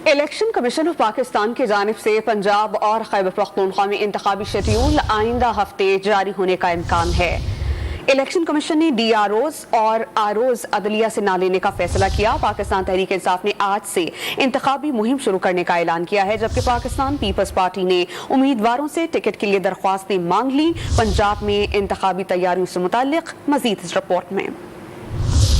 Election commission of Pakistan کی جانب سے پنجاب اور خیبر پختونخوا میں انتخابی شیڈیول آئندہ ہفتے جاری ہونے کا امکان ہے۔ الیکشن کمیشن نے ڈی آر اوز اور آر اوز عدلیہ سے نہ لینے کا فیصلہ کیا۔ پاکستان تحریک انصاف نے آج سے انتخابی مہم شروع کرنے کا اعلان کیا ہے، جبکہ پاکستان پیپلز پارٹی نے امیدواروں سے ٹکٹ کے لیے درخواستیں مانگ لی۔ پنجاب میں انتخابی تیاریوں سے متعلق مزید اس رپورٹ میں۔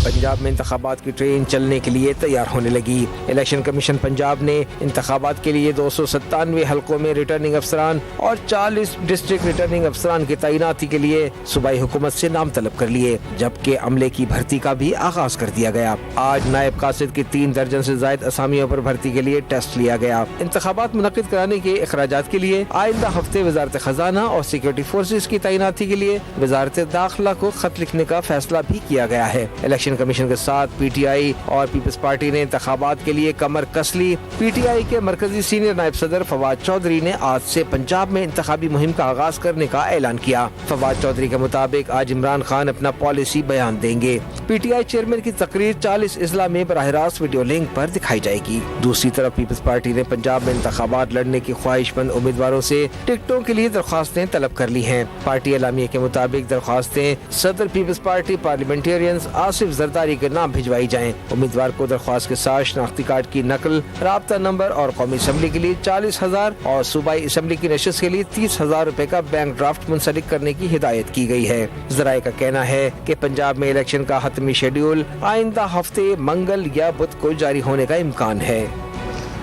پنجاب میں انتخابات کی ٹرین چلنے کے لیے تیار ہونے لگی۔ الیکشن کمیشن پنجاب نے انتخابات کے لیے 297 حلقوں میں ریٹرننگ افسران اور 40 ڈسٹرکٹ ریٹرننگ افسران کی تعیناتی کے لیے صوبائی حکومت سے نام طلب کر لیے، جبکہ عملے کی بھرتی کا بھی آغاز کر دیا گیا۔ آج نائب قاصد کی 3 درجن سے زائد اسامیوں پر بھرتی کے لیے ٹیسٹ لیا گیا۔ انتخابات منعقد کرانے کے اخراجات کے لیے آئندہ ہفتے وزارت خزانہ اور سیکورٹی فورسز کی تعیناتی کے لیے وزارت داخلہ کو خط لکھنے کا فیصلہ بھی کیا گیا ہے۔ الیکشن کمیشن کے ساتھ پی ٹی آئی اور پیپلز پارٹی نے انتخابات کے لیے کمر کس لی۔ پی ٹی آئی کے مرکزی سینئر نائب صدر فواد چودھری نے آج سے پنجاب میں انتخابی مہم کا آغاز کرنے کا اعلان کیا۔ فواد چودھری کے مطابق آج عمران خان اپنا پالیسی بیان دیں گے۔ پی ٹی آئی چیئرمین کی تقریر 40 اضلاع میں براہ راست ویڈیو لنک پر دکھائی جائے گی۔ دوسری طرف پیپلز پارٹی نے پنجاب میں انتخابات لڑنے کی خواہش مند امیدواروں سے ٹکٹوں کے لیے درخواستیں طلب کر لی ہیں۔ پارٹی اعلامیہ کے مطابق درخواستیں صدر peoples party parliamentarians Asif Zardari کے نام بھجوائی جائیں۔ امیدوار کو درخواست کے ساتھ شناختی کارڈ کی نقل، رابطہ نمبر اور قومی اسمبلی کے لیے 40,000 اور صوبائی اسمبلی کی نشست کے لیے 30,000 روپے کا بینک ڈرافٹ منسلک کرنے کی ہدایت کی گئی ہے۔ ذرائع کا کہنا ہے کہ پنجاب میں الیکشن کا حتمی شیڈیول آئندہ ہفتے منگل یا بدھ کو جاری ہونے کا امکان ہے۔